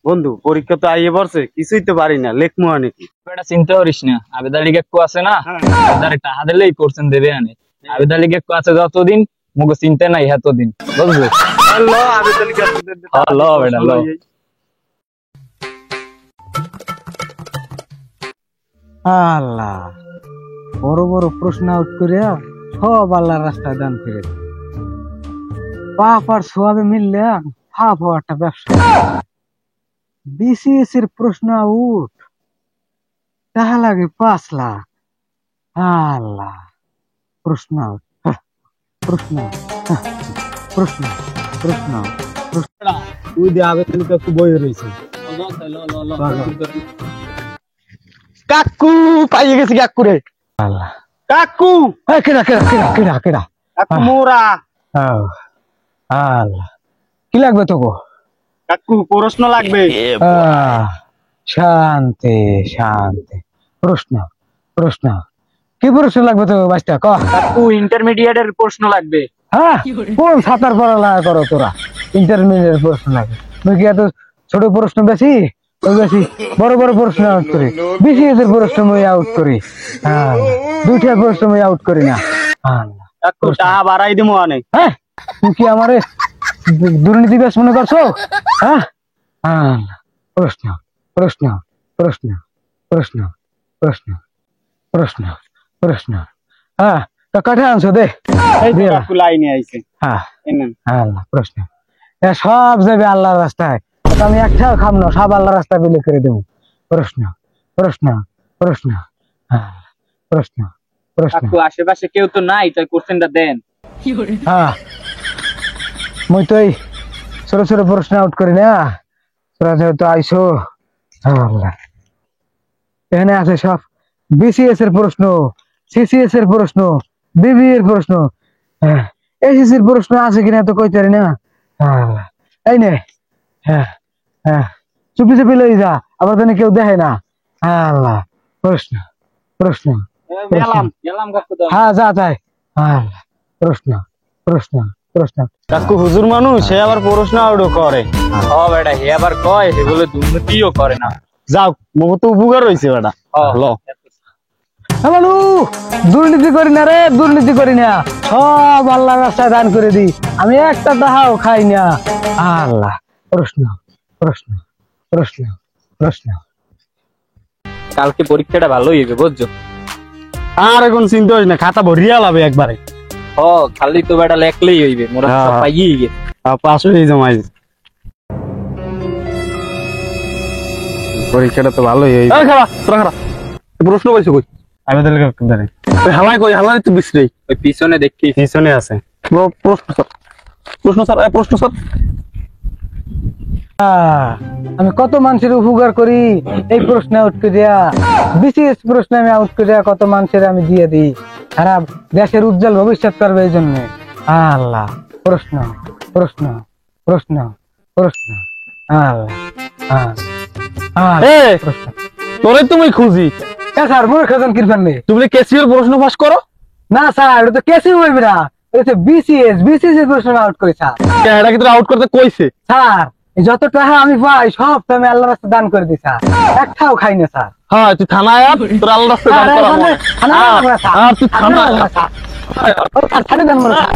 বন্ধু পরীক্ষা তো আইয়ে পড়ছে, কিছুই তো পারি না, লেখমু নাকি। বেটা চিন্তা করিস না, আবেদা লিগ একটু আছে না, আবেদারে টাকা দিলেই করছেন দেবে আনে। আবেদা লিগ একটু আছে যতদিন মুগো চিন্তা নাই এতদিন, বুঝলি? ল আমি তো লিখে ল বেটা ল। আল্লাহ বড় বড় প্রশ্ন আউট করিয়া সব আল্লাহর রাস্তায় দান করে পাপ আর সোয়াবে মিললে হাফ হওয়া একটা ব্যবসা। বিসিএস এর প্রশ্ন আউট, টাকা লাগে 5 লাখ। আল্লাহ প্রশ্ন আউট, প্রশ্ন প্রশ্ন প্রশ্ন তুই দিয়ে আবেদন একটু বই রয়েছে। কাকু পাইয়ে গেছি কাকু রে। আল্লাহ কাকু কেডা কেডা কেডা কেডা কেডা কাকু মোরা। আল্লাহ কি লাগবে তোকে? কাকু প্রশ্ন লাগবে। শান্তি শান্তি, প্রশ্ন প্রশ্ন কি প্রশ্ন লাগবে তোকে বাচ্চা ক? কাকু ইন্টারমিডিয়েটের প্রশ্ন লাগবে। হ্যাঁ কোন সাঁতার পড়ালেখা করো তোরা? ইন্টারমিডিয়েট প্রশ্ন লাগে? তুই কি এত ছোট প্রশ্ন বেশি? ওই বেশি বড় বড় প্রশ্ন আউট করি, বিসিএস এর প্রশ্ন মই আউট করি। হ্যাঁ দুইটা প্রশ্ন মই আউট করি না। কাকু টাকা বাড়াই দিমু অনেক। হ্যাঁ তুই কি আমারে দুর্নীতিবাজ মনে করছো? হ্যাঁ প্রশ্ন প্রশ্ন প্রশ্ন প্রশ্ন প্রশ্ন প্রশ্ন প্রশ্ন হ্যাঁ তো কাঠে আনছো দে। কাকু লাইনে আইছে। হ্যাঁ এনেন আল্লাহ প্রশ্ন সব যাবে আল্লাহর রাস্তায়, আমি একটাও খাম না, সব আল্লাহর রাস্তায় বিলে করে দেবো। প্রশ্ন প্রশ্ন প্রশ্ন প্রশ্ন প্রশ্ন। কাকু আশেপাশে কেউ তো নাই, তাই কোশ্চেনটা দেন। হ্যাঁ মুই তো এই ছোট ছোট প্রশ্ন আউট করি না, তোরা যেহেতু আইসো। এখানে আছে সব বিসিএস এর প্রশ্ন, সিসিএস এর প্রশ্ন, বিবি এর প্রশ্ন, এসএসসি এর প্রশ্ন আছে কিনা তো কইতে পারি না। এই নে চুপি চুপি লই যা, আবার যেন কেউ দেখে না। আল্লাহ প্রশ্ন প্রশ্ন হ্যাঁ যা তাই। প্রশ্ন প্রশ্ন প্রশ্ন। কাকু হুজুর মানুষ, সে আবার প্রশ্ন আউট করে। ও বেটা হে আবার কয় সেগুলো দুর্নীতিও করে না। যাও মো তো উপকার হইছে বেটা। ল মানু দুর্নীতি করি না রে, দুর্নীতি করি না, সব আল্লাহর রাস্তায় দান করে দিই, আমি একটা টাকাও খাই না। আল্লাহ প্রশ্ন প্রশ্ন প্রশ্ন প্রশ্ন। কালকে পরীক্ষাটা ভালোই হবে বুঝছো? আর এখন চিন্তা হইস না, খাতা ভরিয়া লাবে একবারে। ও খালি তো বেটা লেখলেই হইবে, মোরা সব পাইয়ে গেছে। পাস হয়ে জমাই পরীক্ষাটা তো ভালোই হইবে। খারাপ তোরা খারাপ প্রশ্ন পাইছো কই? আমি তাহলে ধরে হালাই কই হালাই তো বিশ্রী ওই পিছনে দেখি পিছনে আছে। প্রশ্ন স্যার প্রশ্ন স্যার প্রশ্ন স্যার। আমি কত মানুষের উপকার করি এই প্রশ্ন আউট করিয়া, বিসিএস প্রশ্ন আমি আউট করিয়া কত মানুষের আমি দিয়ে দিই, খারাপ দেশের উজ্জ্বল ভবিষ্যৎ করবে এই জন্য। আল্লাহ প্রশ্ন প্রশ্ন প্রশ্ন প্রশ্ন। তোরে তুমি খুঁজি স্যার মনে খেজন কিরফান নেই, তুমি কেসিওর প্রশ্ন ফাঁস করো না স্যার এটা তো কেসি হইবে না, এটা বিসিএস বিসিএস এর প্রশ্ন আউট করি স্যার। এটা কি তোরা আউট করতে কইছে? স্যার যত টাকা আমি পাই সব তো আমি আল্লাহর রাস্তায় দান করে দিই স্যার, একটাও খাই না স্যার। হ্যাঁ তুই থানায় আয়, তোর আল্লাহর রাস্তায় দান করা। তুই থানা তুই থানায় দেন মনে স্যার।